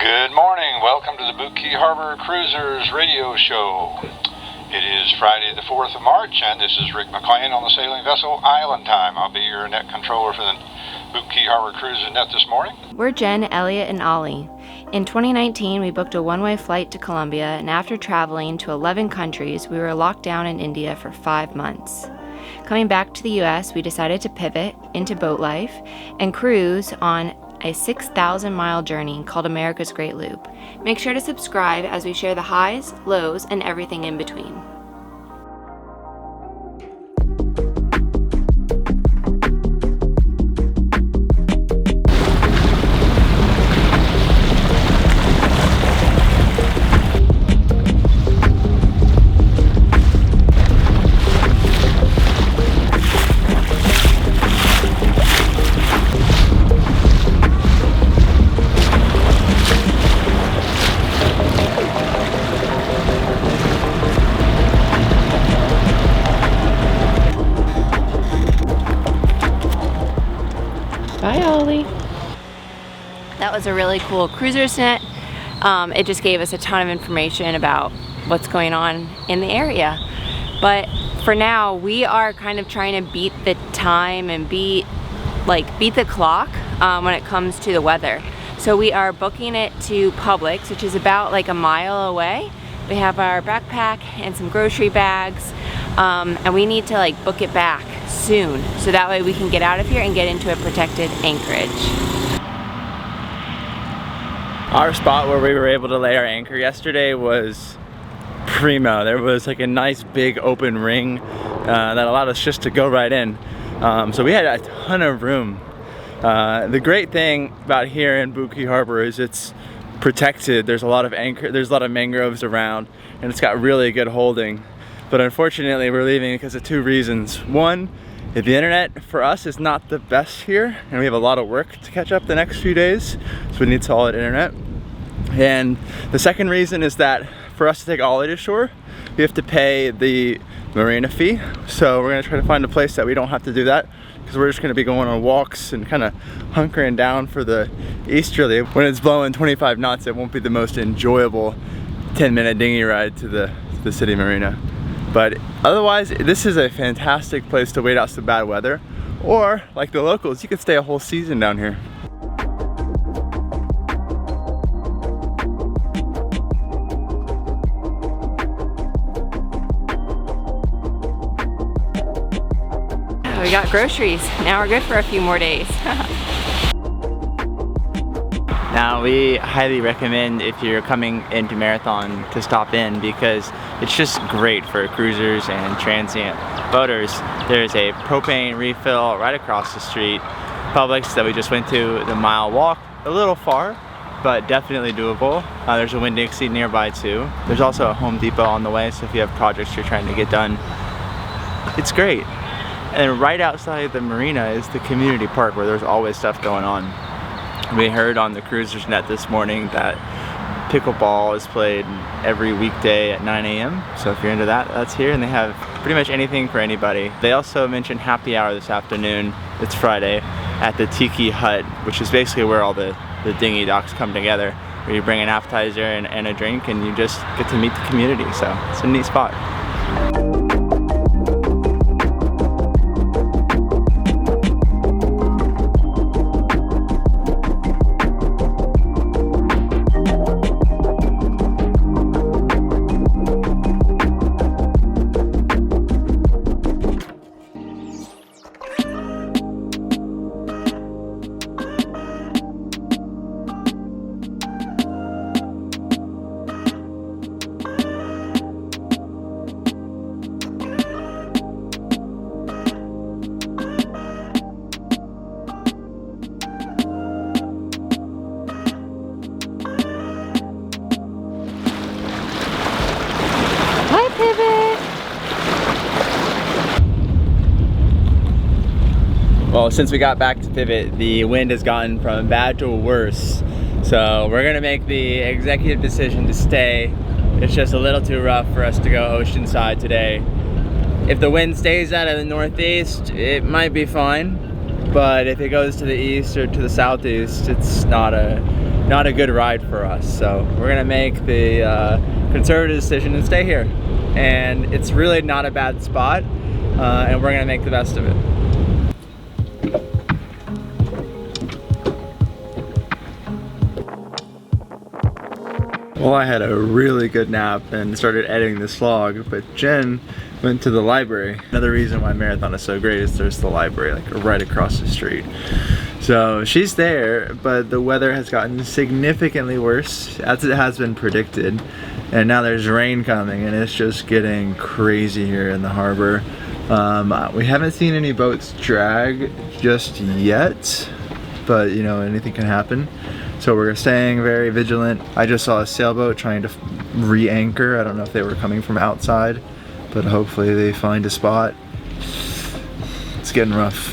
Good morning. Welcome to the Bootkey Harbor Cruisers radio show. It is Friday the 4th of March, and this is Rick McLean on the sailing vessel Island Time. I'll be your net controller for the Bootkey Harbor Cruiser net this morning. We're Jen, Elliot, and Ollie. In 2019, we booked a one-way flight to Colombia, and after traveling to 11 countries, we were locked down in India for 5 months. Coming back to the US, we decided to pivot into boat life and cruise on a 6,000-mile journey called America's Great Loop. Make sure to subscribe as we share the highs, lows, and everything in between. Bye, Ollie. That was a really cool cruiser's net. It just gave us a ton of information about what's going on in the area. But for now, we are kind of trying to beat the time and beat the clock when it comes to the weather. So we are booking it to Publix, which is about like a mile away. We have our backpack and some grocery bags, and we need to book it back soon, so that way we can get out of here and get into a protected anchorage. Our spot where we were able to lay our anchor yesterday was primo. There was like a nice big open ring that allowed us just to go right in. So we had a ton of room. The great thing about here in Bootkey Harbor is it's protected. There's a lot of mangroves around, and it's got really good holding. But unfortunately, we're leaving because of two reasons. One, the internet for us is not the best here, and we have a lot of work to catch up the next few days, so we need solid internet. And the second reason is that for us to take Ollie to shore, we have to pay the Marina fee. So we're gonna try to find a place that we don't have to do that, because we're just gonna be going on walks and kind of hunkering down for the easterly. When it's blowing 25 knots, it won't be the most enjoyable 10-minute dinghy ride to the city marina. But otherwise, this is a fantastic place to wait out some bad weather. Or, like the locals, you could stay a whole season down here. We got groceries. Now we're good for a few more days. Now, we highly recommend if you're coming into Marathon to stop in, because it's just great for cruisers and transient boaters. There's a propane refill right across the street. Publix that we just went to, the mile walk, a little far, but definitely doable. There's a Winn-Dixie nearby too. There's also a Home Depot on the way, so if you have projects you're trying to get done, it's great. And right outside the marina is the community park, where there's always stuff going on. We heard on the cruisers net this morning that pickleball is played every weekday at 9 a.m. So if you're into that, that's here, and they have pretty much anything for anybody. They also mentioned happy hour this afternoon. It's Friday at the Tiki Hut, which is basically where all the dinghy docks come together, where you bring an appetizer and a drink, and you just get to meet the community. So it's a neat spot. Well, since we got back to pivot, the wind has gotten from bad to worse. So we're gonna make the executive decision to stay. It's just a little too rough for us to go oceanside today. If the wind stays out of the northeast, it might be fine. But if it goes to the east or to the southeast, it's not a not a good ride for us. So we're gonna make the conservative decision and stay here. And it's really not a bad spot, and we're gonna make the best of it. Well, I had a really good nap and started editing this vlog, but Jen went to the library. Another reason why Marathon is so great is there's the library like right across the street. So she's there, but the weather has gotten significantly worse, as it has been predicted. And now there's rain coming, and it's just getting crazy here in the harbor. We haven't seen any boats drag just yet, but you know, anything can happen. So we're staying very vigilant. I just saw a sailboat trying to re-anchor. I don't know if they were coming from outside, but hopefully they find a spot. It's getting rough.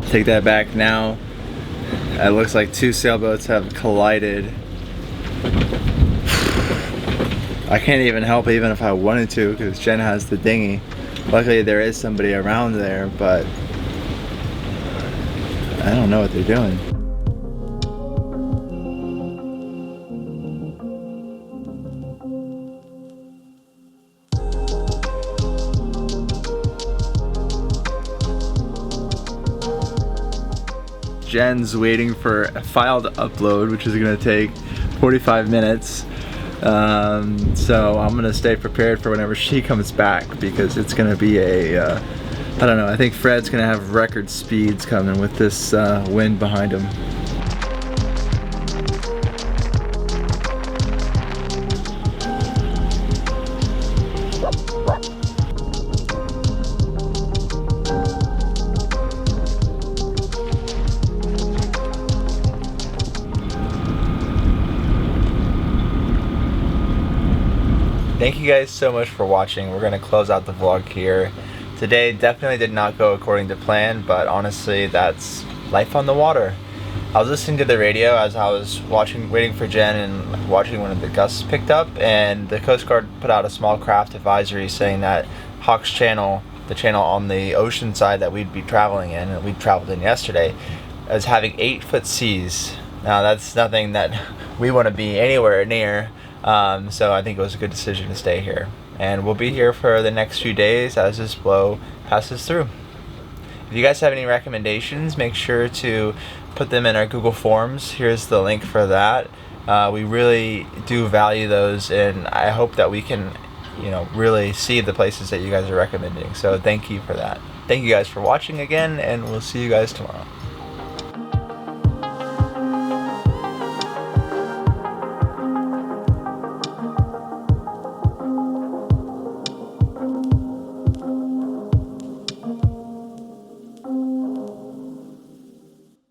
Take that back now. It looks like two sailboats have collided. I can't even help even if I wanted to, because Jen has the dinghy. Luckily there is somebody around there, but I don't know what they're doing. Jen's waiting for a file to upload, which is gonna take 45 minutes. So I'm gonna stay prepared for whenever she comes back, because it's gonna be a, I don't know, I think Fred's gonna have record speeds coming with this wind behind him. Thank you guys so much for watching. We're gonna close out the vlog here. Today definitely did not go according to plan, but honestly, that's life on the water. I was listening to the radio as I was waiting for Jen and watching one of the gusts picked up, and the Coast Guard put out a small craft advisory saying that Hawks Channel, the channel on the ocean side that we'd be traveling in, and we traveled in yesterday, is having 8-foot seas. Now that's nothing that we want to be anywhere near. So I think it was a good decision to stay here, and we'll be here for the next few days as this blow passes through. If you guys have any recommendations, make sure to put them in our Google Forms. Here's the link for that. We really do value those, and I hope that we can, you know, really see the places that you guys are recommending. So thank you for that. Thank you guys for watching again, and we'll see you guys tomorrow.